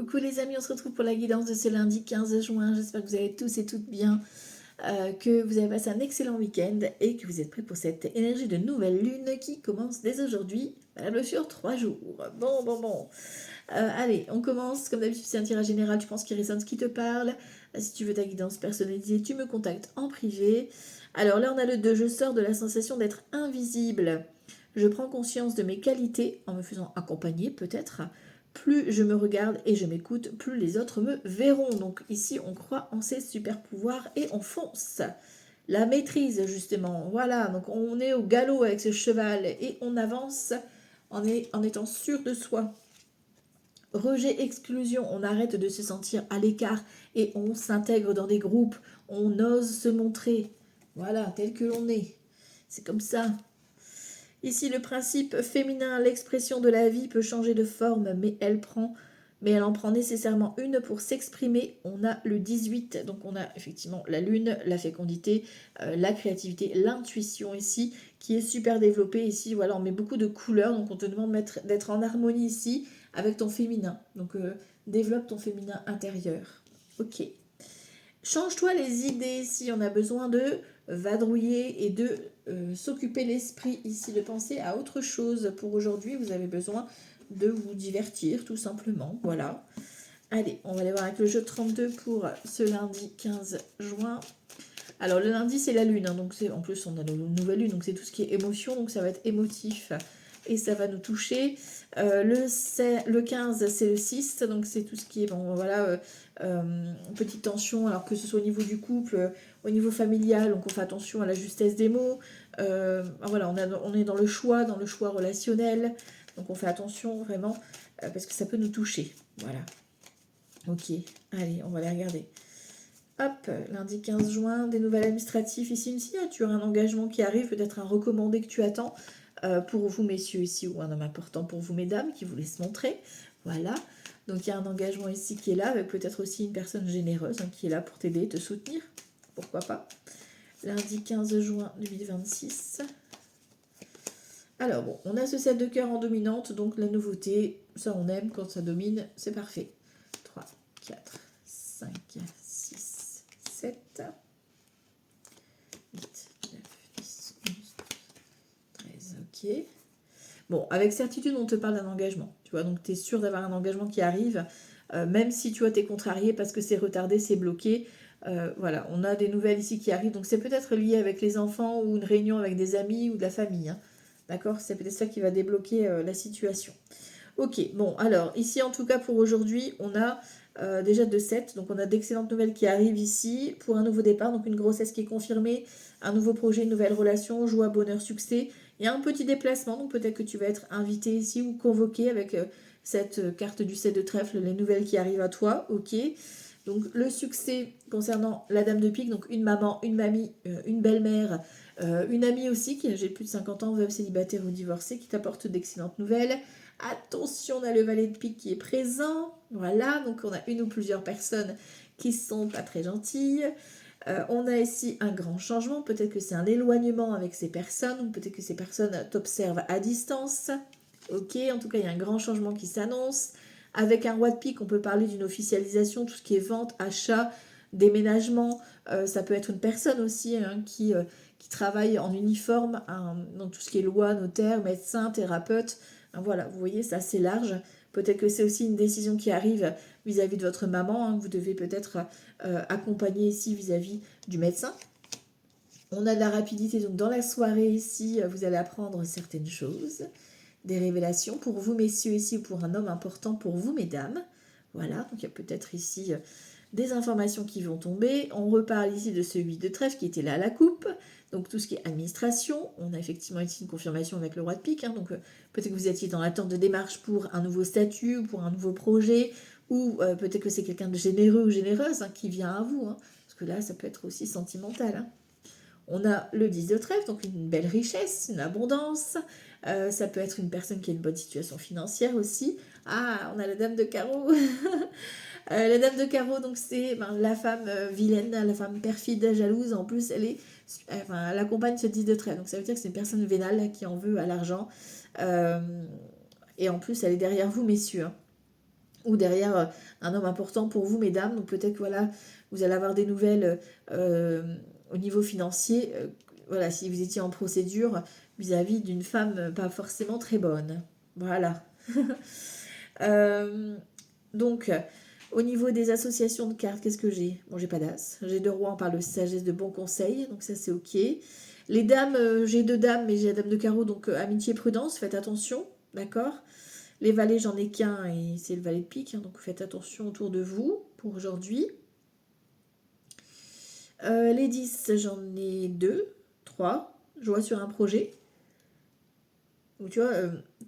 Coucou les amis, on se retrouve pour la guidance de ce lundi 15 juin. J'espère que vous allez tous et toutes bien, que vous avez passé un excellent week-end et que vous êtes prêts pour cette énergie de nouvelle lune qui commence dès aujourd'hui, valable sur 3 jours. Bon. Allez, on commence. Comme d'habitude, c'est un tirage général, tu penses qu'il résonne ce qui te parle. Si tu veux ta guidance personnalisée, tu me contactes en privé. Alors là, on a le 2. Je sors de la sensation d'être invisible. Je prends conscience de mes qualités en me faisant accompagner peut-être. Plus je me regarde et je m'écoute, plus les autres me verront. Donc ici, on croit en ses super pouvoirs et on fonce. La maîtrise, justement. Voilà, donc on est au galop avec ce cheval et on avance en étant sûr de soi. Rejet, exclusion, on arrête de se sentir à l'écart et on s'intègre dans des groupes. On ose se montrer. Voilà, tel que l'on est. C'est comme ça. Ici, le principe féminin, l'expression de la vie peut changer de forme, mais elle en prend nécessairement une pour s'exprimer. On a le 18, donc on a effectivement la lune, la fécondité, la créativité, l'intuition ici, qui est super développée ici. Voilà, on met beaucoup de couleurs, donc on te demande d'être en harmonie ici avec ton féminin. Donc développe ton féminin intérieur. Ok. Change-toi les idées si on a besoin de vadrouiller et de s'occuper l'esprit ici, de penser à autre chose. Pour aujourd'hui, vous avez besoin de vous divertir tout simplement. Voilà. Allez, on va aller voir avec le jeu 32 pour ce lundi 15 juin. Alors le lundi c'est la lune, hein, donc en plus on a une nouvelle lune, donc c'est tout ce qui est émotion, donc ça va être émotif et ça va nous toucher. Le 15 c'est le 6, donc c'est tout ce qui est, bon voilà, petite tension, alors que ce soit au niveau du couple, au niveau familial, donc on fait attention à la justesse des mots. Voilà, on est dans le choix relationnel, donc on fait attention vraiment, parce que ça peut nous toucher. Voilà. Ok, allez, on va les regarder. Hop, lundi 15 juin, des nouvelles administratives, ici une signature, un engagement qui arrive, peut-être un recommandé que tu attends pour vous messieurs ici, ou un homme important pour vous mesdames qui vous laisse montrer. Voilà, donc il y a un engagement ici qui est là, avec peut-être aussi une personne généreuse qui est là pour t'aider, te soutenir, pourquoi pas. Lundi 15 juin 2026. Alors bon, on a ce 7 de cœur en dominante, donc la nouveauté, ça on aime quand ça domine, c'est parfait. 3, 4, 5, 6, 7, 8, 9, 10, 11, 13, ok. Bon, avec certitude, on te parle d'un engagement, tu vois, donc tu es sûr d'avoir un engagement qui arrive, même si tu vois, tu es contrarié parce que c'est retardé, c'est bloqué. Voilà, on a des nouvelles ici qui arrivent, donc c'est peut-être lié avec les enfants ou une réunion avec des amis ou de la famille, hein. D'accord, c'est peut-être ça qui va débloquer la situation. Ok, bon, alors ici en tout cas pour aujourd'hui, on a déjà de 7, donc on a d'excellentes nouvelles qui arrivent ici pour un nouveau départ, donc une grossesse qui est confirmée, un nouveau projet, une nouvelle relation, joie, bonheur, succès. Il y a un petit déplacement, donc peut-être que tu vas être invité ici ou convoqué avec cette carte du 7 de trèfle, les nouvelles qui arrivent à toi, ok. Donc le succès concernant la dame de pique, donc une maman, une mamie, une belle-mère, une amie aussi qui est âgée de plus de 50 ans, veuve, célibataire ou divorcée, qui t'apporte d'excellentes nouvelles. Attention, on a le valet de pique qui est présent. Voilà, donc on a une ou plusieurs personnes qui sont pas très gentilles. On a ici un grand changement. Peut-être que c'est un éloignement avec ces personnes, ou peut-être que ces personnes t'observent à distance. Ok, en tout cas, il y a un grand changement qui s'annonce. Avec un roi de pique, on peut parler d'une officialisation, tout ce qui est vente, achat, déménagement. Ça peut être une personne aussi qui travaille en uniforme, dans tout ce qui est loi, notaire, médecin, thérapeute. Voilà, vous voyez, c'est assez large. Peut-être que c'est aussi une décision qui arrive vis-à-vis de votre maman, que vous devez peut-être accompagner ici vis-à-vis du médecin. On a de la rapidité, donc dans la soirée ici, vous allez apprendre certaines choses, des révélations pour vous messieurs ici ou pour un homme important pour vous mesdames. Voilà, donc il y a peut-être ici des informations qui vont tomber. On reparle ici de ce 8 de trèfle qui était là à la coupe. Donc tout ce qui est administration, on a effectivement ici une confirmation avec le roi de pique. Donc peut-être que vous étiez dans l'attente de démarche pour un nouveau statut ou pour un nouveau projet. Ou peut-être que c'est quelqu'un de généreux ou généreuse qui vient à vous. Parce que là, ça peut être aussi sentimental. On a le 10 de trèfle, donc une belle richesse, une abondance. Ça peut être une personne qui a une bonne situation financière aussi. Ah, on a la dame de carreau. La dame de carreau, donc c'est la femme vilaine, la femme perfide, jalouse. En plus, elle accompagne ce 10 de trèfle. Donc ça veut dire que c'est une personne vénale qui en veut à l'argent. Et en plus, elle est derrière vous, messieurs. ou derrière un homme important pour vous, mesdames. Donc peut-être que voilà, vous allez avoir des nouvelles au niveau financier. Voilà, si vous étiez en procédure vis-à-vis d'une femme pas forcément très bonne. Voilà. Donc, au niveau des associations de cartes, qu'est-ce que j'ai? Bon, j'ai pas d'as. J'ai deux rois, on parle de sagesse, de bons conseils, donc ça c'est ok. Les dames, j'ai deux dames, mais j'ai la dame de carreau, donc amitié, prudence, faites attention, d'accord? Les valets, j'en ai qu'un, et c'est le valet de pique, hein, donc faites attention autour de vous pour aujourd'hui. Les 10, j'en ai deux, trois. Je vois sur un projet. Donc tu vois,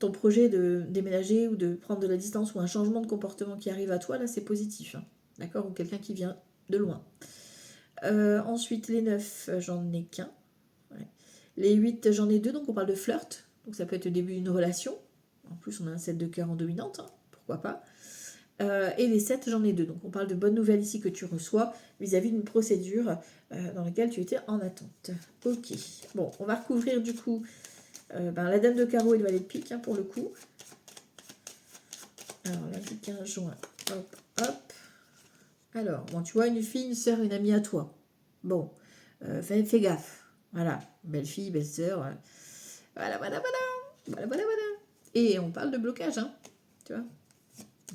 ton projet de déménager ou de prendre de la distance ou un changement de comportement qui arrive à toi, là c'est positif. Hein. D'accord? Ou quelqu'un qui vient de loin. Ensuite, les 9, j'en ai qu'un. Ouais. Les 8, j'en ai deux, donc on parle de flirt. Donc ça peut être le début d'une relation. En plus, on a un 7 de cœur en dominante, hein, pourquoi pas. Et les 7, j'en ai deux. Donc on parle de bonnes nouvelles ici que tu reçois vis-à-vis d'une procédure dans laquelle tu étais en attente. Ok. Bon, on va recouvrir du coup la dame de carreau et le valet de pique, hein, pour le coup. Alors, lundi 15 juin. Hop, hop. Alors, bon, tu vois, une fille, une sœur, une amie à toi. Bon, fais gaffe. Voilà, belle fille, belle sœur. Voilà, voilà, voilà. Voilà, voilà, voilà. Et on parle de blocage, hein. Tu vois,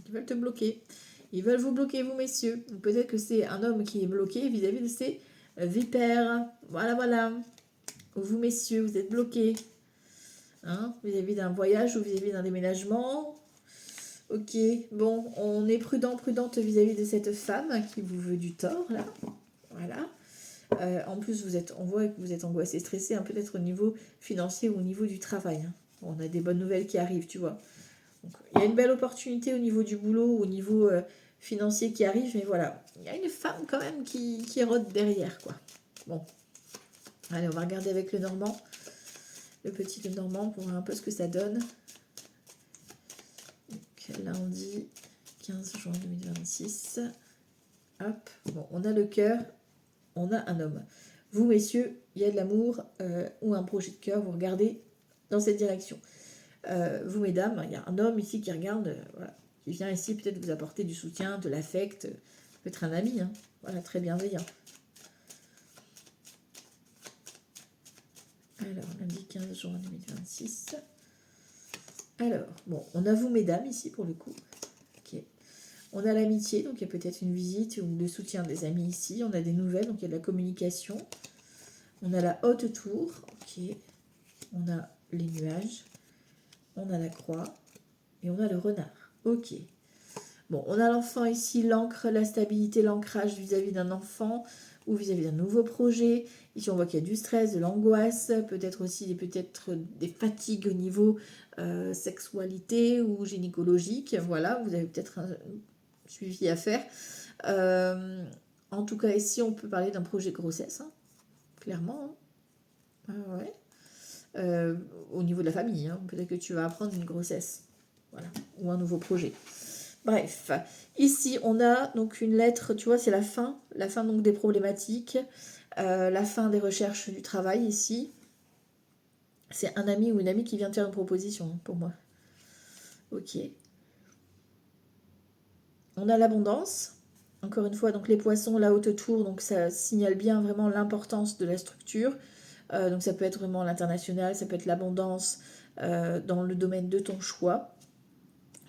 ils veulent te bloquer. Ils veulent vous bloquer, vous, messieurs. Peut-être que c'est un homme qui est bloqué vis-à-vis de ses vipères. Voilà, voilà. Vous, messieurs, vous êtes bloqués. Hein, vis-à-vis d'un voyage ou vis-à-vis d'un déménagement. Ok, bon, on est prudente vis-à-vis de cette femme qui vous veut du tort, là. Voilà. En plus, on voit que vous êtes angoissé, stressé, hein, peut-être au niveau financier ou au niveau du travail. Hein. Bon, on a des bonnes nouvelles qui arrivent, tu vois. Donc, il y a une belle opportunité au niveau du boulot, au niveau financier qui arrive, mais voilà. Il y a une femme quand même qui rôde derrière, quoi. Bon. Allez, on va regarder avec le Normand. Le petit de Normand pour voir un peu ce que ça donne. Donc, lundi 15 juin 2026. Hop. Bon, on a le cœur, on a un homme. Vous, messieurs, il y a de l'amour ou un projet de cœur, vous regardez dans cette direction. Vous, mesdames, il y a un homme ici qui regarde, voilà, qui vient ici peut-être vous apporter du soutien, de l'affect, peut-être un ami, hein, voilà, très bienveillant. Alors, lundi 15 juin 2026. Alors, bon, on a vous, mesdames, ici pour le coup. Ok. On a l'amitié, donc il y a peut-être une visite ou le soutien des amis ici. On a des nouvelles, donc il y a de la communication. On a la haute tour, ok. On a les nuages. On a la croix. Et on a le renard, ok. Bon, on a l'enfant ici, l'encre, la stabilité, l'ancrage vis-à-vis d'un enfant ou vis-à-vis d'un nouveau projet. Ici, on voit qu'il y a du stress, de l'angoisse, peut-être aussi des fatigues au niveau sexualité ou gynécologique. Voilà, vous avez peut-être un suivi à faire. En tout cas, ici, on peut parler d'un projet de grossesse, hein, clairement. Hein. Ouais. Au niveau de la famille, hein, peut-être que tu vas apprendre une grossesse. Voilà, ou un nouveau projet. Bref, ici on a donc une lettre, tu vois, c'est la fin donc des problématiques, la fin des recherches du travail ici. C'est un ami ou une amie qui vient te faire une proposition pour moi. Ok. On a l'abondance. Encore une fois, donc les poissons, la haute tour, donc ça signale bien vraiment l'importance de la structure. Donc ça peut être vraiment l'international, ça peut être l'abondance dans le domaine de ton choix.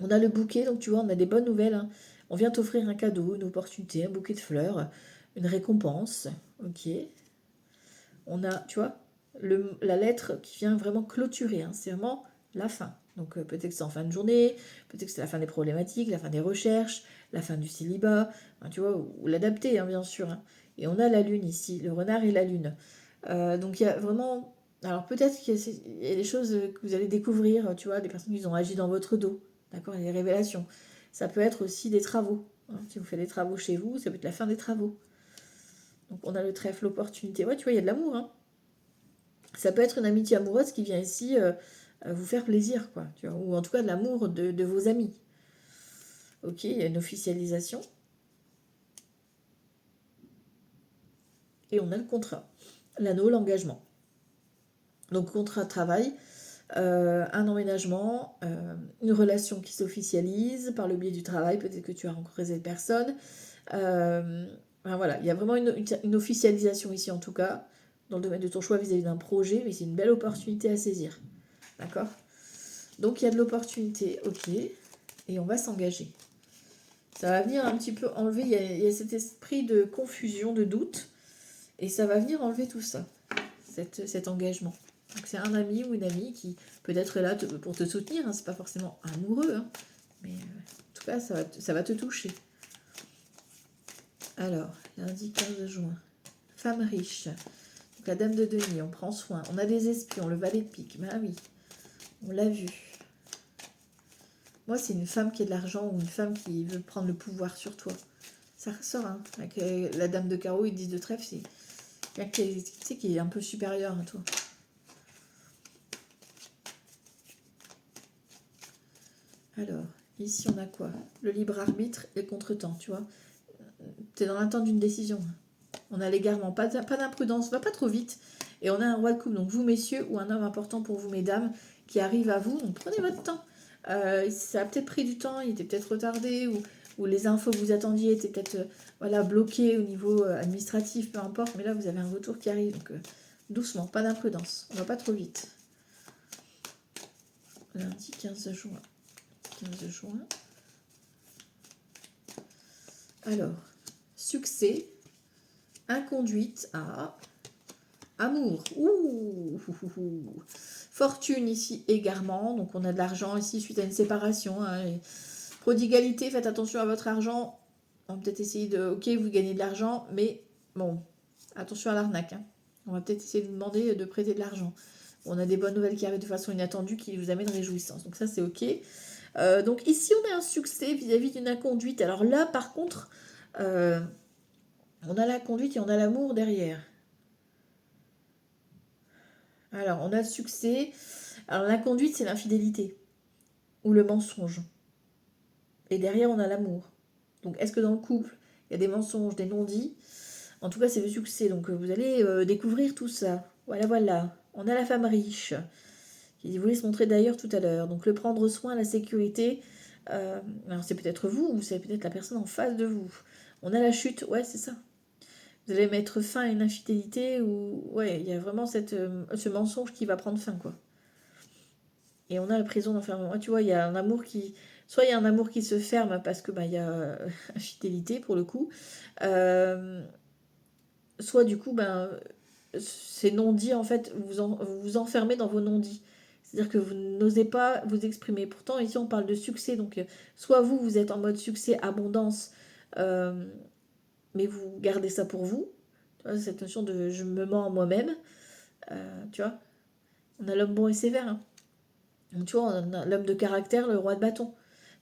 On a le bouquet, donc tu vois, on a des bonnes nouvelles. Hein. On vient t'offrir un cadeau, une opportunité, un bouquet de fleurs, une récompense. Ok. On a, tu vois, la lettre qui vient vraiment clôturer. Hein. C'est vraiment la fin. Donc peut-être que c'est en fin de journée, peut-être que c'est la fin des problématiques, la fin des recherches, la fin du célibat, hein, tu vois, ou l'adapter, hein, bien sûr. Hein. Et on a la lune ici, le renard et la lune. Donc il y a vraiment... Alors peut-être qu'il y a des choses que vous allez découvrir, tu vois, des personnes qui ont agi dans votre dos. D'accord, il y a des révélations. Ça peut être aussi des travaux. Hein. Si vous faites des travaux chez vous, ça peut être la fin des travaux. Donc on a le trèfle, l'opportunité. Ouais, tu vois, il y a de l'amour. Hein. Ça peut être une amitié amoureuse qui vient ici vous faire plaisir, quoi. Tu vois, ou en tout cas de l'amour de vos amis. Ok, il y a une officialisation. Et on a le contrat. L'anneau, l'engagement. Donc contrat de travail. un emménagement, une relation qui s'officialise par le biais du travail, peut-être que tu as rencontré cette personne. Enfin, voilà, il y a vraiment une officialisation ici en tout cas, dans le domaine de ton choix vis-à-vis d'un projet, mais c'est une belle opportunité à saisir. D'accord? Donc il y a de l'opportunité, ok, et on va s'engager. Ça va venir un petit peu enlever, il y a cet esprit de confusion, de doute, et ça va venir enlever tout ça, cet engagement. Donc c'est un ami ou une amie qui peut être là pour te soutenir, hein, c'est pas forcément amoureux, hein, mais en tout cas ça va te toucher. Alors, lundi 15 juin, femme riche, donc la dame de denier, on prend soin, on a des espions, le valet de pique, bah oui, on l'a vu. Moi c'est une femme qui a de l'argent ou une femme qui veut prendre le pouvoir sur toi. Ça ressort, hein, avec la dame de carreau et 10 de trèfle, c'est quelqu'un qui est un peu supérieur à toi. Alors, ici on a quoi? Le libre arbitre et le contretemps, tu vois. Tu es dans l'attente d'une décision. On a l'égarement, pas d'imprudence, va pas trop vite. Et on a un roi de coupe, donc vous messieurs, ou un homme important pour vous mesdames, qui arrive à vous, donc prenez votre temps. Ça a peut-être pris du temps, il était peut-être retardé, ou les infos que vous attendiez étaient peut-être voilà, bloquées au niveau administratif, peu importe, mais là vous avez un retour qui arrive, donc doucement, pas d'imprudence, on va pas trop vite. Lundi 15 juin. 15 juin. Alors, succès, inconduite, amour, fortune ici, égarement, donc on a de l'argent ici suite à une séparation, hein, prodigalité, faites attention à votre argent, on va peut-être essayer de, ok vous gagnez de l'argent, mais bon, attention à l'arnaque, hein. On va peut-être essayer de vous demander de prêter de l'argent. On a des bonnes nouvelles qui arrivent de façon inattendue qui vous amènent réjouissance, donc ça c'est ok. Donc ici on a un succès vis-à-vis d'une inconduite, alors là par contre, on a la conduite et on a l'amour derrière. Alors, on a le succès. Alors, l'inconduite, c'est l'infidélité ou le mensonge. Et derrière, on a l'amour. Donc, est-ce que dans le couple, il y a des mensonges, des non-dits? En tout cas, c'est le succès. Donc, vous allez découvrir tout ça. Voilà, voilà. On a la femme riche qui voulait se montrer d'ailleurs tout à l'heure. Donc, le prendre soin, la sécurité. Alors, c'est peut-être vous ou c'est peut-être la personne en face de vous. On a la chute. Ouais, c'est ça. Vous allez mettre fin à une infidélité ou ouais, il y a vraiment ce mensonge qui va prendre fin, quoi. Et on a la prison d'enfermement. Tu vois, il y a un amour qui... Soit il y a un amour qui se ferme parce que il y a infidélité pour le coup. Soit du coup, ces non-dits, en fait, vous vous enfermez dans vos non-dits. C'est-à-dire que vous n'osez pas vous exprimer. Pourtant, ici, on parle de succès. Donc, soit vous êtes en mode succès, abondance, mais vous gardez ça pour vous. Tu vois, cette notion de je me mens à moi-même. Tu vois, on a l'homme bon et sévère, hein. Donc, tu vois, on a l'homme de caractère, le roi de bâton.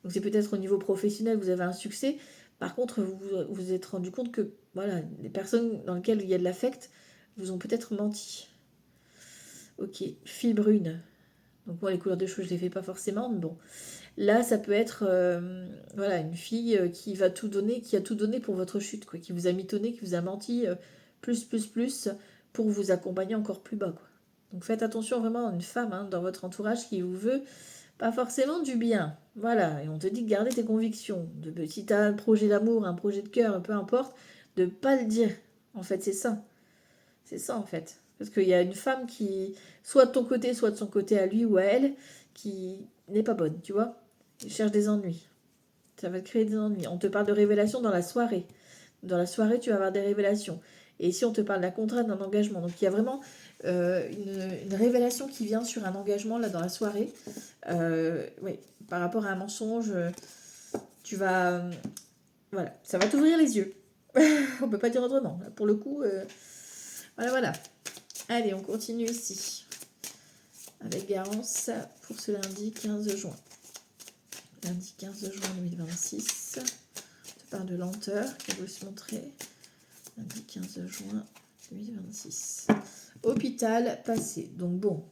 Donc c'est peut-être au niveau professionnel, vous avez un succès. Par contre, vous vous êtes rendu compte que voilà, les personnes dans lesquelles il y a de l'affect vous ont peut-être menti. Ok, fille brune. Donc moi, les couleurs de cheveux, je ne les fais pas forcément, mais bon. Là, ça peut être voilà, une fille qui va tout donner, qui a tout donné pour votre chute, quoi, qui vous a mitonné, qui vous a menti plus, pour vous accompagner encore plus bas, quoi. Donc faites attention vraiment à une femme hein, dans votre entourage qui vous veut pas forcément du bien. Voilà, et on te dit de garder tes convictions. Si tu as un projet d'amour, un projet de cœur, peu importe, de pas le dire. En fait, c'est ça. C'est ça, en fait. Parce qu'il y a une femme qui, soit de ton côté, soit de son côté à lui ou à elle, qui n'est pas bonne, tu vois. Elle cherche des ennuis. Ça va te créer des ennuis. On te parle de révélations dans la soirée. Dans la soirée, tu vas avoir des révélations. Et ici, on te parle d'un contrat, d'un engagement. Donc, il y a vraiment une révélation qui vient sur un engagement, là, dans la soirée. Oui, par rapport à un mensonge, tu vas... voilà, ça va t'ouvrir les yeux. On peut pas dire autrement. Pour le coup, voilà, voilà. Allez, on continue ici. Avec Garance pour ce lundi 15 juin. Lundi 15 juin 2026. On te parle de lenteur qui veut se montrer. Lundi 15 juin 2026. Hôpital passé. Donc bon,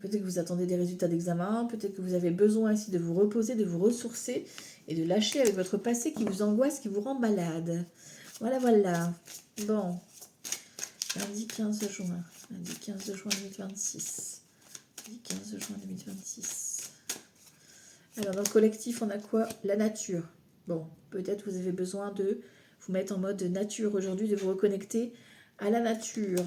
peut-être que vous attendez des résultats d'examen, peut-être que vous avez besoin ici de vous reposer, de vous ressourcer et de lâcher avec votre passé qui vous angoisse, qui vous rend malade. Voilà, voilà. Bon. Lundi 15 juin. Lundi 15 juin 2026. Lundi 15 juin 2026. Alors, dans le collectif, on a quoi? La nature. Bon, peut-être vous avez besoin de vous mettre en mode nature aujourd'hui, de vous reconnecter à la nature.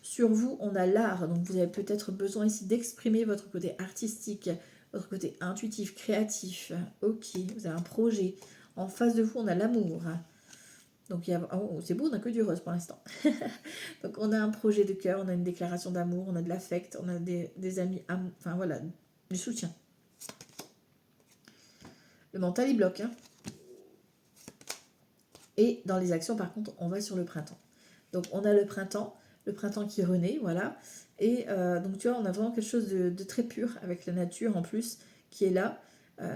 Sur vous, on a l'art, donc vous avez peut-être besoin ici d'exprimer votre côté artistique, votre côté intuitif, créatif. Ok, vous avez un projet. En face de vous, on a l'amour. Donc, oh, c'est beau, on n'a que du rose pour l'instant. Donc, on a un projet de cœur, on a une déclaration d'amour, on a de l'affect, on a des amis, enfin voilà, du soutien. Le mental, il bloque. Hein. Et dans les actions, par contre, on va sur le printemps. Donc, on a le printemps qui renaît, voilà. Et donc, tu vois, on a vraiment quelque chose de très pur avec la nature en plus qui est là.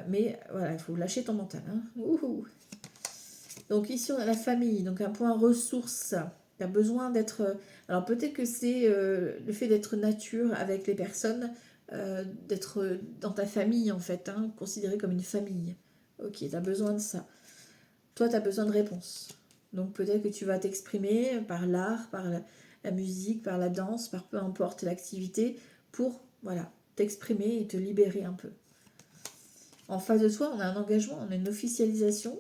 Mais voilà, il faut lâcher ton mental. Hein. Ouhou. Donc, ici, on a la famille. Donc, un point ressource. Tu as besoin d'être... Alors, peut-être que c'est le fait d'être nature avec les personnes, d'être dans ta famille, en fait, hein, considéré comme une famille. Ok, tu as besoin de ça. Toi, tu as besoin de réponses. Donc peut-être que tu vas t'exprimer par l'art, par la musique, par la danse, par peu importe l'activité, pour voilà, t'exprimer et te libérer un peu. En face de toi, on a un engagement, on a une officialisation,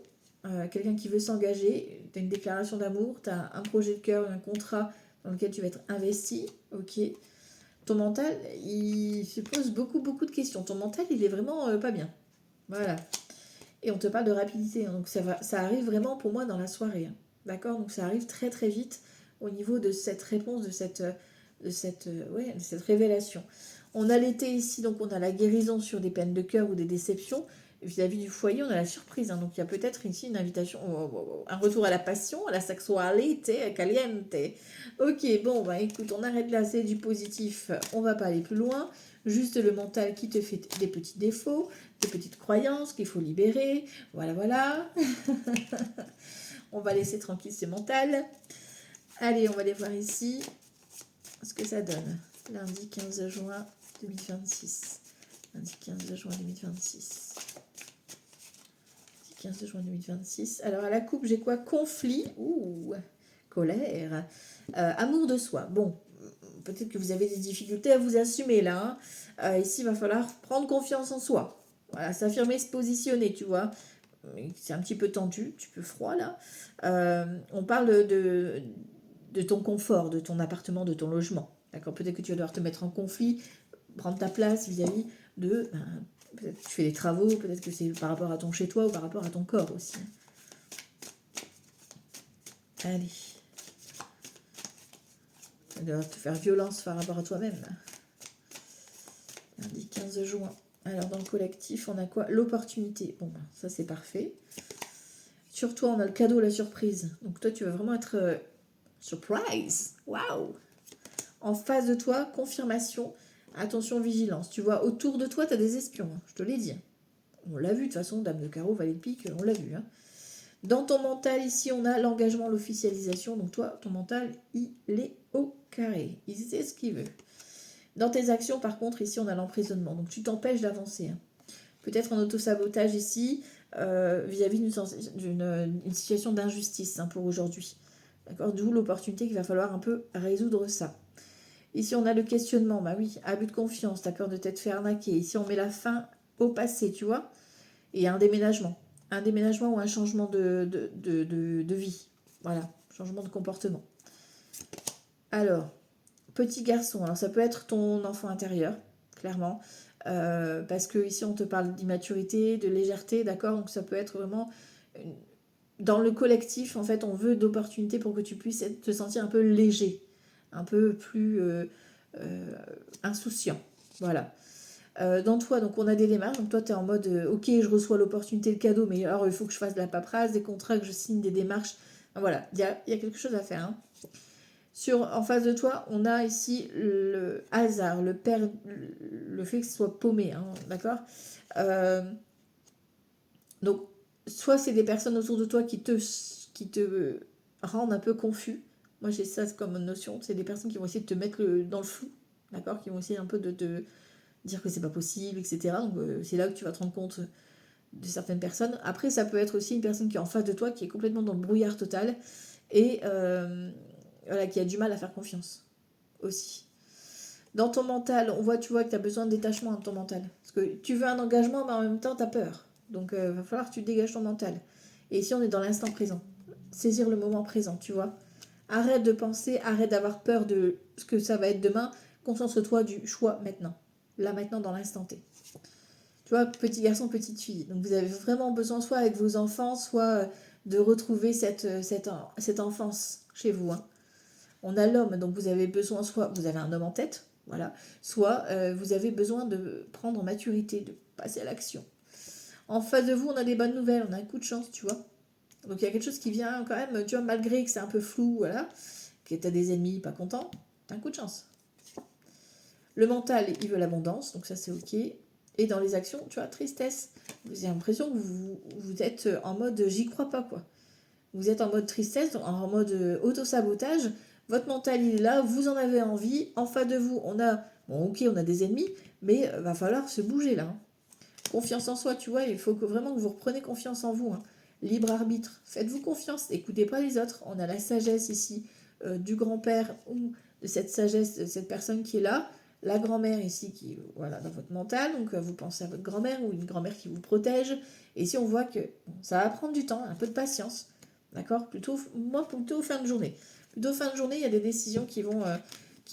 quelqu'un qui veut s'engager, tu as une déclaration d'amour, tu as un projet de cœur, un contrat dans lequel tu vas être investi, ok. Ton mental, il se pose beaucoup de questions. Ton mental, il est vraiment pas bien. Voilà. Et on te parle de rapidité, hein, donc ça arrive vraiment pour moi dans la soirée. Hein, d'accord. Donc ça arrive très très vite au niveau de cette réponse, de cette révélation. On a l'été ici, donc on a la guérison sur des peines de cœur ou des déceptions. Vis-à-vis du foyer, on a la surprise. Hein, donc il y a peut-être ici une invitation, un retour à la passion, à la sexualité, caliente. Ok, bon, bah écoute, on arrête là, c'est du positif, on va pas aller plus loin. Juste le mental qui te fait des petits défauts, des petites croyances qu'il faut libérer. Voilà, voilà. On va laisser tranquille ce mental. Allez, on va aller voir ici ce que ça donne. Lundi 15 juin 2026. Lundi 15 juin 2026. Lundi 15 juin 2026. Alors, à la coupe, j'ai quoi? Conflit. Ouh, colère. Amour de soi. Bon, peut-être que vous avez des difficultés à vous assumer là. Hein. Ici, il va falloir prendre confiance en soi. Voilà, s'affirmer, se positionner, tu vois. C'est un petit peu tendu, un petit peu froid là. On parle de ton confort, de ton appartement, de ton logement. D'accord. Peut-être que tu vas devoir te mettre en conflit, prendre ta place vis-à-vis de... peut-être que tu fais des travaux, peut-être que c'est par rapport à ton chez-toi ou par rapport à ton corps aussi. Allez. Tu vas te faire violence par rapport à toi-même. Lundi 15 juin. Alors, dans le collectif, on a quoi? L'opportunité. Bon, ben, ça, c'est parfait. Sur toi, on a le cadeau, la surprise. Donc, toi, tu vas vraiment être surprise. Waouh! En face de toi, confirmation. Attention, vigilance. Tu vois, autour de toi, tu as des espions. Hein, je te l'ai dit. On l'a vu, de toute façon, Dame de carreau, Valet de pique, on l'a vu. Hein. Dans ton mental, ici, on a l'engagement, l'officialisation. Donc, toi, ton mental, il est au carré. Il sait ce qu'il veut. Dans tes actions, par contre, ici, on a l'emprisonnement. Donc, tu t'empêches d'avancer. Hein. Peut-être un autosabotage ici, vis-à-vis d'une situation d'injustice hein, pour aujourd'hui. D'accord. D'où l'opportunité qu'il va falloir un peu résoudre ça. Ici, on a le questionnement. Bah oui, abus de confiance, d'accord, de t'être fait arnaquer. Ici, on met la fin au passé, tu vois. Et un déménagement. Un déménagement ou un changement de vie. Voilà, changement de comportement. Alors, petit garçon, alors ça peut être ton enfant intérieur, clairement, parce que ici on te parle d'immaturité, de légèreté, d'accord, donc ça peut être vraiment dans le collectif, en fait, on veut d'opportunités pour que tu puisses te sentir un peu léger, un peu plus insouciant, voilà. Dans toi, donc on a des démarches, donc toi tu es en mode ok, je reçois l'opportunité, le cadeau, mais alors il faut que je fasse de la paperasse, des contrats, que je signe des démarches, voilà, il y a quelque chose à faire, hein. En face de toi, on a ici le hasard, le fait que ce soit paumé, hein, d'accord. Donc, soit c'est des personnes autour de toi qui te rendent un peu confus. Moi, j'ai ça comme notion. C'est des personnes qui vont essayer de te mettre dans le flou, d'accord, qui vont essayer un peu de te dire que c'est pas possible, etc. Donc, c'est là que tu vas te rendre compte de certaines personnes. Après, ça peut être aussi une personne qui est en face de toi, qui est complètement dans le brouillard total et voilà, qui a du mal à faire confiance aussi. Dans ton mental, tu vois que tu as besoin de détachement dans ton mental. Parce que tu veux un engagement, mais en même temps, tu as peur. Donc, il va falloir que tu dégages ton mental. Et ici, on est dans l'instant présent. Saisir le moment présent, tu vois. Arrête de penser, arrête d'avoir peur de ce que ça va être demain. Concentre-toi du choix maintenant. Là, maintenant, dans l'instant T. Tu vois, petit garçon, petite fille. Donc, vous avez vraiment besoin, soit avec vos enfants, soit de retrouver cette enfance chez vous. Hein. On a l'homme, donc vous avez besoin, soit vous avez un homme en tête, voilà, soit vous avez besoin de prendre maturité, de passer à l'action. En face de vous, on a des bonnes nouvelles, on a un coup de chance, tu vois. Donc il y a quelque chose qui vient quand même, tu vois, malgré que c'est un peu flou, voilà, que tu as des ennemis pas contents, tu as un coup de chance. Le mental, il veut l'abondance, donc ça c'est ok. Et dans les actions, tu vois, tristesse. Vous avez l'impression que vous êtes en mode j'y crois pas, quoi. Vous êtes en mode tristesse, en mode auto-sabotage. Votre mental, il est là, vous en avez envie. En face de vous, on a, bon ok, on a des ennemis, mais va falloir se bouger là. Hein. Confiance en soi, tu vois, il faut vraiment que vous repreniez confiance en vous. Hein. Libre arbitre, faites-vous confiance, écoutez pas les autres. On a la sagesse ici du grand-père ou de cette sagesse, de cette personne qui est là. La grand-mère ici qui est voilà, dans votre mental, donc vous pensez à votre grand-mère ou une grand-mère qui vous protège. Et ici on voit que ça va prendre du temps, un peu de patience, d'accord. Plutôt fin de journée. Plutôt fin de journée, il y a des décisions qui vont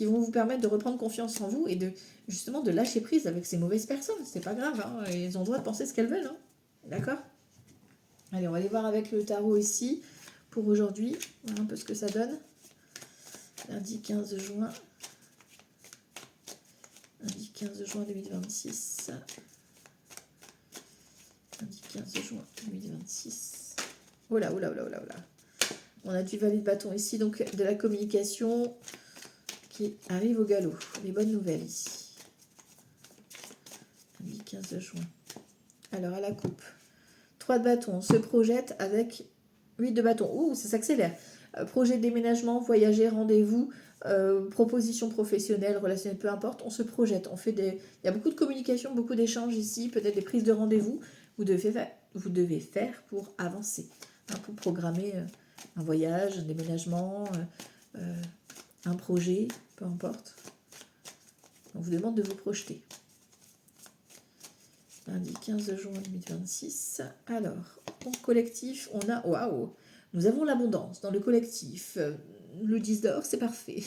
vous permettre de reprendre confiance en vous et de justement de lâcher prise avec ces mauvaises personnes. C'est pas grave, hein, elles ont le droit de penser ce qu'elles veulent. Hein. D'accord. Allez, on va aller voir avec le tarot ici pour aujourd'hui. Voilà un peu ce que ça donne. Lundi 15 juin. Lundi 15 juin 2026. Lundi 15 juin 2026. Oh là, oh là, oh là, oh là, oh là. On a du valet de bâton ici, donc de la communication qui arrive au galop. Les bonnes nouvelles ici. Lundi 15 juin. Alors, à la coupe. 3 de bâton, on se projette avec 8 de bâton. Ouh, ça s'accélère. Projet de déménagement, voyager, rendez-vous, proposition professionnelle, relationnelle, peu importe. On se projette. Il y a beaucoup de communication, beaucoup d'échanges ici, peut-être des prises de rendez-vous. Vous devez faire pour avancer, hein, pour programmer un voyage, un déménagement, un projet, peu importe. On vous demande de vous projeter. Lundi 15 juin 2026. Alors, en collectif, on a... Waouh! Nous avons l'abondance dans le collectif. Le 10 d'or, c'est parfait.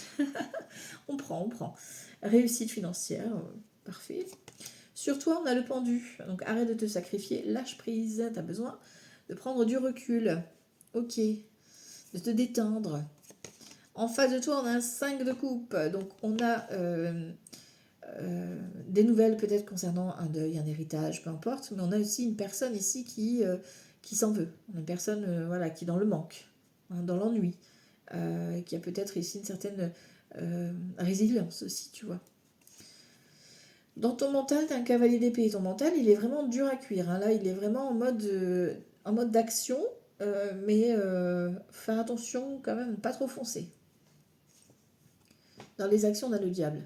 on prend. Réussite financière, parfait. Sur toi, on a le pendu. Donc, arrête de te sacrifier, lâche prise. Tu as besoin de prendre du recul. Ok. De te détendre. En face de toi, on a un 5 de coupe. Donc, on a... des nouvelles peut-être concernant un deuil, un héritage, peu importe, mais on a aussi une personne ici qui s'en veut. On a une personne voilà, qui est dans le manque, hein, dans l'ennui, qui a peut-être ici une certaine résilience aussi, tu vois. Dans ton mental, tu as un cavalier d'épée. Ton mental, il est vraiment dur à cuire. Hein. Là, il est vraiment en mode d'action, mais faire attention quand même, pas trop foncer. Dans les actions, on a le diable.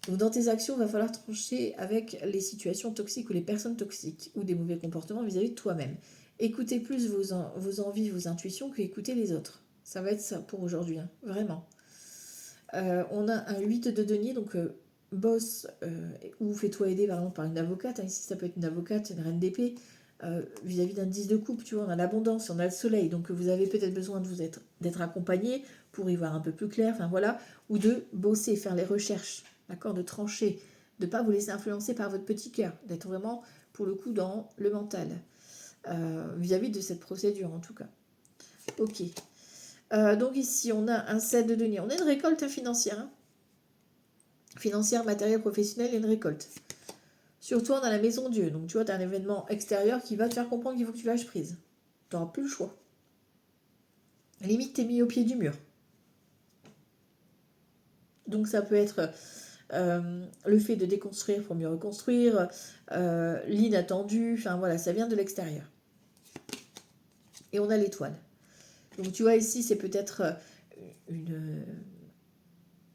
Donc dans tes actions, il va falloir trancher avec les situations toxiques ou les personnes toxiques ou des mauvais comportements vis-à-vis de toi-même. Écoutez plus vos envies, vos intuitions que écouter les autres. Ça va être ça pour aujourd'hui, hein, vraiment. On a un 8 de denier, donc boss ou fais-toi aider par exemple par une avocate. Hein, ici, ça peut être une avocate, une reine d'épée. Vis-à-vis d'un 10 de coupe, tu vois, on a l'abondance, on a le soleil, donc vous avez peut-être besoin d'être accompagné pour y voir un peu plus clair, enfin voilà, ou de bosser, faire les recherches, d'accord, de trancher, de ne pas vous laisser influencer par votre petit cœur, d'être vraiment, pour le coup, dans le mental, vis-à-vis de cette procédure en tout cas. Ok. Donc ici, on a un 7 de denier, on a une récolte financière, hein. Financière, matérielle, professionnelle et une récolte. Sur toi, on a la maison Dieu. Donc, tu vois, tu as un événement extérieur qui va te faire comprendre qu'il faut que tu lâches prise. Tu n'auras plus le choix. Limite, t'es mis au pied du mur. Donc, ça peut être le fait de déconstruire pour mieux reconstruire, l'inattendu. Enfin, voilà, ça vient de l'extérieur. Et on a l'étoile. Donc, tu vois, ici, c'est peut-être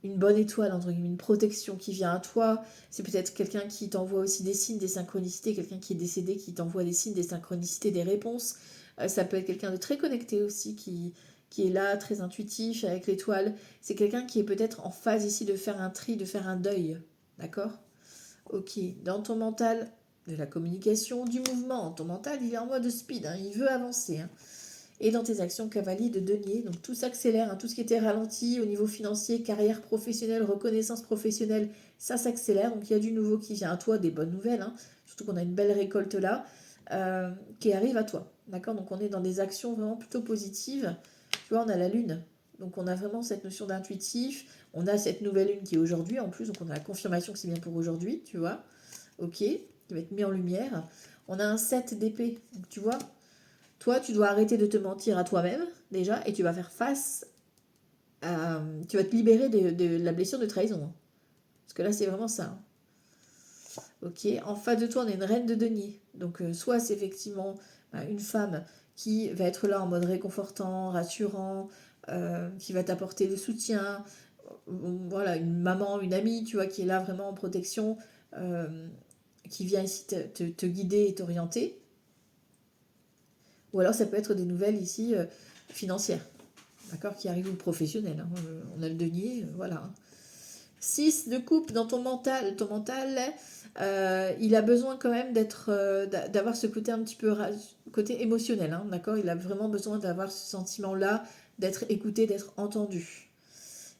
une bonne étoile, entre guillemets, une protection qui vient à toi. C'est peut-être quelqu'un qui t'envoie aussi des signes, des synchronicités, quelqu'un qui est décédé qui t'envoie des signes, des synchronicités, des réponses. Ça peut être quelqu'un de très connecté aussi qui qui est là, très intuitif, avec l'étoile. C'est quelqu'un qui est peut-être en phase ici de faire un tri, de faire un deuil. D'accord? Ok, dans ton mental, de la communication, du mouvement. Ton mental, il est en mode speed, hein, il veut avancer. Hein. Et dans tes actions, cavalier de denier, donc tout s'accélère, hein, tout ce qui était ralenti au niveau financier, carrière professionnelle, reconnaissance professionnelle, ça s'accélère. Donc il y a du nouveau qui vient à toi, des bonnes nouvelles, hein, surtout qu'on a une belle récolte là, qui arrive à toi. D'accord? Donc on est dans des actions vraiment plutôt positives. Tu vois, on a la lune. Donc on a vraiment cette notion d'intuitif. On a cette nouvelle lune qui est aujourd'hui en plus, donc on a la confirmation que c'est bien pour aujourd'hui, tu vois. Ok, qui va être mis en lumière. On a un 7 d'épée, donc tu vois. Toi, tu dois arrêter de te mentir à toi-même, déjà, et tu vas faire face à... Tu vas te libérer de la blessure de trahison. Hein. Parce que là, c'est vraiment ça. Hein. Ok, en face de toi, on a une reine de denier. Donc, soit c'est effectivement une femme qui va être là en mode réconfortant, rassurant, qui va t'apporter le soutien. Voilà, une maman, une amie, tu vois, qui est là vraiment en protection, qui vient ici te guider et t'orienter. Ou alors ça peut être des nouvelles ici financières, d'accord, qui arrivent, ou professionnelles. Hein. On a le denier, voilà. 6 de coupe dans ton mental. Ton mental, il a besoin quand même d'avoir ce côté un petit peu côté émotionnel, hein, d'accord. Il a vraiment besoin d'avoir ce sentiment-là, d'être écouté, d'être entendu.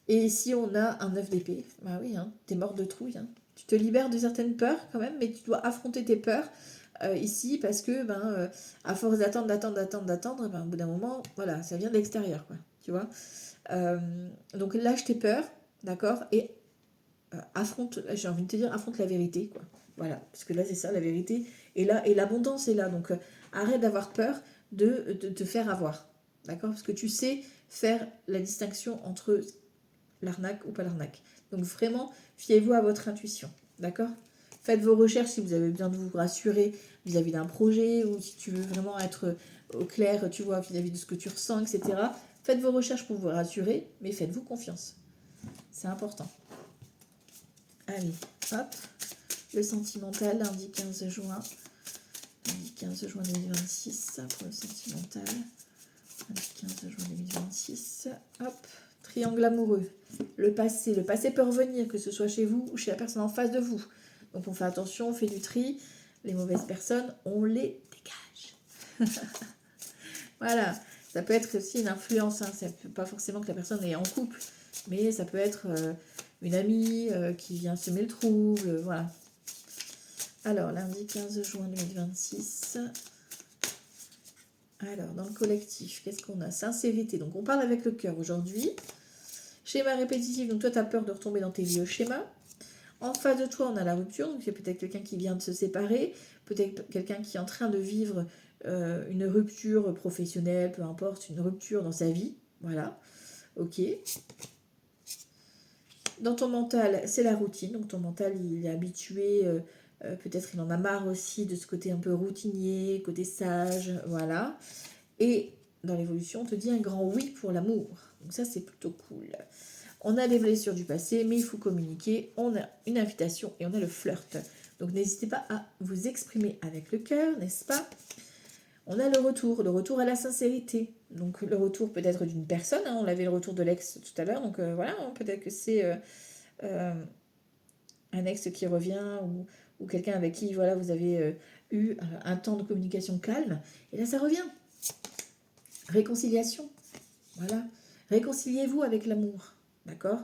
Et ici, on a un 9 d'épée. Bah oui, hein, t'es mort de trouille. Hein. Tu te libères de certaines peurs quand même, mais tu dois affronter tes peurs ici parce que, à force d'attendre, au bout d'un moment, voilà, ça vient de l'extérieur, quoi. Tu vois. Donc lâche tes peurs, d'accord, et affronte, j'ai envie de te dire, affronte la vérité, quoi. Voilà, parce que là, c'est ça, la vérité. Et là, et l'abondance est là. Donc, arrête d'avoir peur de te faire avoir, d'accord, parce que tu sais faire la distinction entre l'arnaque ou pas l'arnaque. Donc vraiment, fiez-vous à votre intuition, d'accord. Faites vos recherches si vous avez besoin de vous rassurer vis-à-vis d'un projet ou si tu veux vraiment être au clair, tu vois, vis-à-vis de ce que tu ressens, etc. Faites vos recherches pour vous rassurer, mais faites-vous confiance. C'est important. Allez, hop, le sentimental, lundi 15 juin. Lundi 15 juin 2026 pour le sentimental. Lundi 15 juin 2026. Hop, triangle amoureux. Le passé peut revenir, que ce soit chez vous ou chez la personne en face de vous. Donc on fait attention, on fait du tri. Les mauvaises personnes, on les dégage. Voilà, ça peut être aussi une influence. Hein. Ça peut pas forcément que la personne est en couple, mais ça peut être une amie qui vient semer le trouble. Voilà. Alors, lundi 15 juin 2026. Alors, dans le collectif, qu'est-ce qu'on a? Sincérité. Donc, on parle avec le cœur aujourd'hui. Schéma répétitif. Donc, toi, tu as peur de retomber dans tes vieux schémas. En face de toi, on a la rupture. Donc, c'est peut-être quelqu'un qui vient de se séparer. Peut-être quelqu'un qui est en train de vivre une rupture professionnelle, peu importe, une rupture dans sa vie. Voilà. Ok. Dans ton mental, c'est la routine. Donc, ton mental, il est habitué... peut-être il en a marre aussi de ce côté un peu routinier, côté sage, voilà. Et dans l'évolution, on te dit un grand oui pour l'amour. Donc ça, c'est plutôt cool. On a des blessures du passé, mais il faut communiquer. On a une invitation et on a le flirt. Donc n'hésitez pas à vous exprimer avec le cœur, n'est-ce pas? On a le retour à la sincérité. Donc le retour peut-être d'une personne. Hein, on avait le retour de l'ex tout à l'heure. Donc voilà, hein, peut-être que c'est un ex qui revient ou quelqu'un avec qui voilà, vous avez eu un temps de communication calme. Et là, ça revient. Réconciliation. Voilà. Réconciliez-vous avec l'amour. D'accord.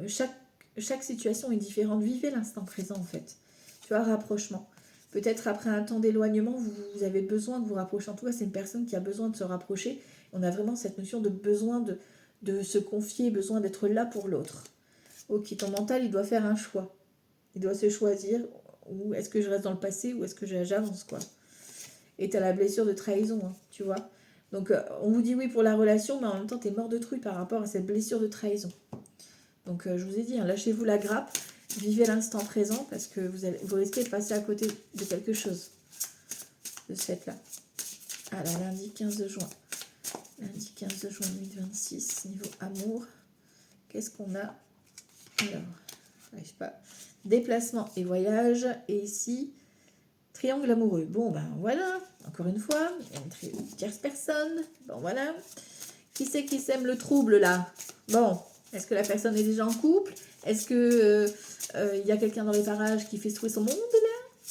Chaque situation est différente. Vivez l'instant présent, en fait. Tu vois, rapprochement. Peut-être après un temps d'éloignement, vous avez besoin de vous rapprocher. En tout cas, c'est une personne qui a besoin de se rapprocher. On a vraiment cette notion de besoin de se confier, besoin d'être là pour l'autre. Ok, ton mental, il doit faire un choix. Il doit se choisir. Ou est-ce que je reste dans le passé ou est-ce que j'avance, quoi. Et tu as la blessure de trahison, hein, tu vois. Donc, on vous dit oui pour la relation, mais en même temps, tu es mort de trouille par rapport à cette blessure de trahison. Donc, je vous ai dit, hein, lâchez-vous la grappe, vivez l'instant présent, parce que vous risquez de passer à côté de quelque chose, de ce fait-là. Alors, lundi 15 juin. Lundi 15 juin 2026, niveau amour. Qu'est-ce qu'on a? Alors, j'arrive pas. Déplacement et voyage. Et ici, triangle amoureux. Bon, ben voilà, encore une fois, il y a une tierce personne. Bon, voilà. Qui c'est qui sème le trouble là? Bon, est-ce que la personne est déjà en couple? Est-ce que il y a quelqu'un dans les parages qui fait secouer son monde là?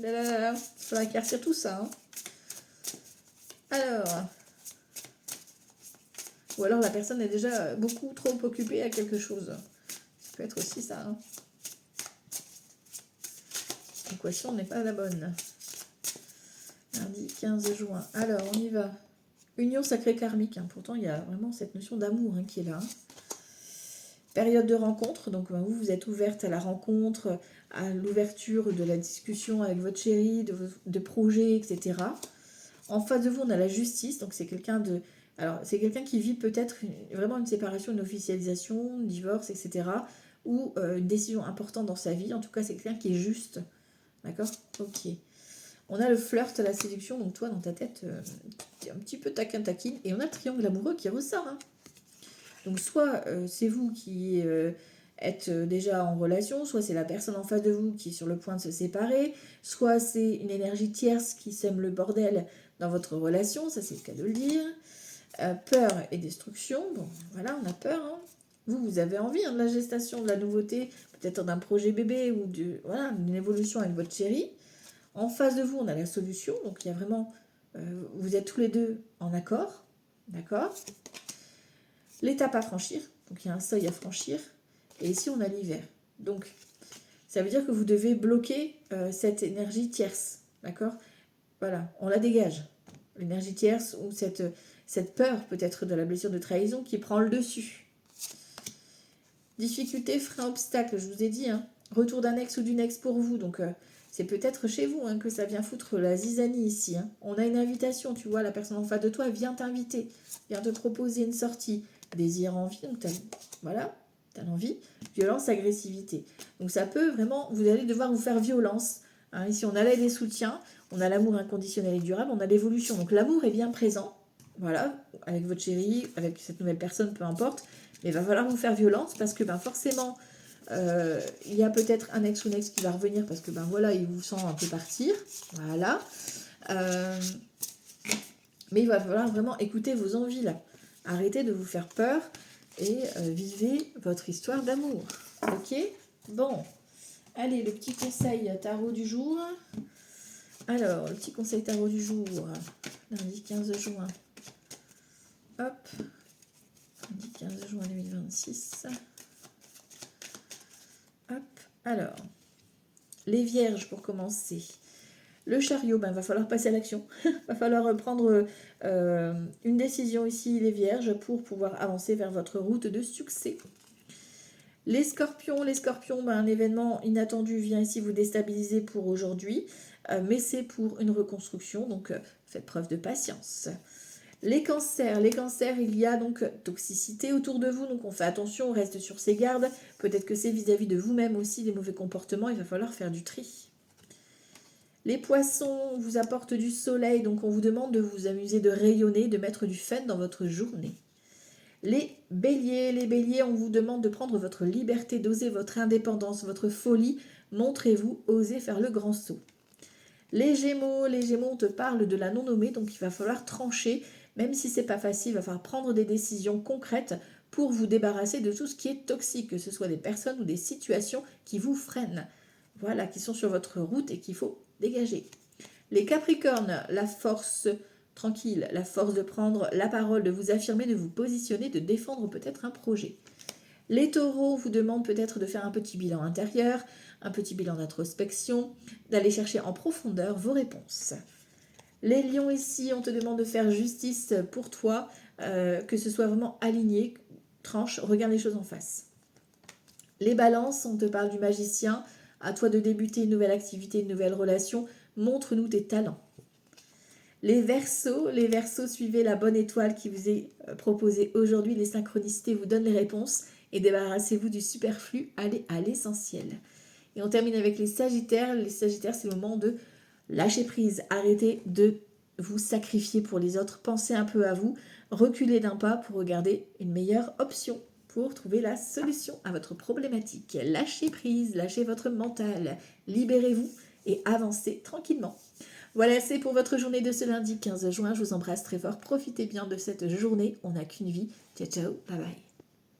Là, là, là, là. Il faudra éclaircir tout ça. Hein. Alors, ou alors la personne est déjà beaucoup trop occupée à quelque chose. Ça peut être aussi ça. Hein. L'équation n'est pas la bonne. Lundi 15 juin. Alors, on y va. Union sacrée karmique. Hein. Pourtant, il y a vraiment cette notion d'amour qui est là. Hein. Période de rencontre. Donc, vous êtes ouverte à la rencontre, à l'ouverture de la discussion avec votre chéri, de projets, etc. En face de vous, on a la justice. Donc, c'est quelqu'un de... Alors, c'est quelqu'un qui vit peut-être vraiment une séparation, une officialisation, un divorce, etc. Ou une décision importante dans sa vie. En tout cas, c'est quelqu'un qui est juste. D'accord? Ok. On a le flirt, la séduction. Donc, toi, dans ta tête, tu es un petit peu taquine. Et on a le triangle amoureux qui ressort. Hein. Donc, soit c'est vous qui êtes déjà en relation, soit c'est la personne en face de vous qui est sur le point de se séparer, soit c'est une énergie tierce qui sème le bordel dans votre relation. Ça, c'est le cas de le dire. Peur et destruction, bon voilà, on a peur. Hein. Vous avez envie de la gestation, de la nouveauté, peut-être d'un projet bébé ou voilà, d'une évolution avec votre chéri. En face de vous, on a la solution, donc il y a vraiment, vous êtes tous les deux en accord, d'accord. L'étape à franchir, donc il y a un seuil à franchir, et ici on a l'hiver. Donc ça veut dire que vous devez bloquer cette énergie tierce, d'accord. Voilà, on la dégage, l'énergie tierce ou cette peur peut-être de la blessure de trahison qui prend le dessus. Difficulté, frein, obstacle, je vous ai dit. Hein. Retour d'un ex ou d'une ex pour vous. Donc, c'est peut-être chez vous que ça vient foutre la zizanie ici. Hein. On a une invitation, tu vois, la personne en face de toi vient t'inviter, vient te proposer une sortie. Désir, envie, donc voilà, t'as l'envie. Violence, agressivité. Donc, ça peut vraiment, vous allez devoir vous faire violence. Hein. Ici, on a l'aide et soutien, on a l'amour inconditionnel et durable, on a l'évolution. Donc, l'amour est bien présent. Voilà, avec votre chéri, avec cette nouvelle personne, peu importe. Mais il va falloir vous faire violence parce que forcément, il y a peut-être un ex ou une ex qui va revenir parce que voilà, il vous sent un peu partir. Voilà. Mais il va falloir vraiment écouter vos envies là. Arrêtez de vous faire peur et vivez votre histoire d'amour. Ok? Bon. Allez, le petit conseil tarot du jour. Alors, le petit conseil tarot du jour. Lundi 15 juin. Hop, lundi 15 juin 2026. Hop, alors, les vierges pour commencer. Le chariot, va falloir passer à l'action. Va falloir prendre une décision ici, les vierges, pour pouvoir avancer vers votre route de succès. Les scorpions, un événement inattendu vient ici vous déstabiliser pour aujourd'hui, mais c'est pour une reconstruction, donc faites preuve de patience. Les cancers, il y a donc toxicité autour de vous, donc on fait attention, on reste sur ses gardes. Peut-être que c'est vis-à-vis de vous-même aussi des mauvais comportements, il va falloir faire du tri. Les poissons, on vous apporte du soleil, donc on vous demande de vous amuser, de rayonner, de mettre du fun dans votre journée. Les béliers, on vous demande de prendre votre liberté, d'oser votre indépendance, votre folie. Montrez-vous, osez faire le grand saut. Les gémeaux, on te parle de la non-nommée, donc il va falloir trancher. Même si c'est pas facile, il va falloir prendre des décisions concrètes pour vous débarrasser de tout ce qui est toxique, que ce soit des personnes ou des situations qui vous freinent. Voilà, qui sont sur votre route et qu'il faut dégager. Les capricornes, la force tranquille, la force de prendre la parole, de vous affirmer, de vous positionner, de défendre peut-être un projet. Les taureaux vous demandent peut-être de faire un petit bilan intérieur, un petit bilan d'introspection, d'aller chercher en profondeur vos réponses. Les lions ici, on te demande de faire justice pour toi, que ce soit vraiment aligné, tranche, regarde les choses en face. Les balances, on te parle du magicien, à toi de débuter une nouvelle activité, une nouvelle relation, montre-nous tes talents. Les verseaux, suivez la bonne étoile qui vous est proposée aujourd'hui, les synchronicités vous donnent les réponses et débarrassez-vous du superflu, allez à l'essentiel. Et on termine avec les sagittaires, c'est le moment de lâcher prise, arrêtez de vous sacrifier pour les autres, pensez un peu à vous, reculez d'un pas pour regarder une meilleure option pour trouver la solution à votre problématique. Lâchez prise, lâchez votre mental, libérez-vous et avancez tranquillement. Voilà, c'est pour votre journée de ce lundi 15 juin. Je vous embrasse très fort. Profitez bien de cette journée. On n'a qu'une vie. Ciao, ciao. Bye bye.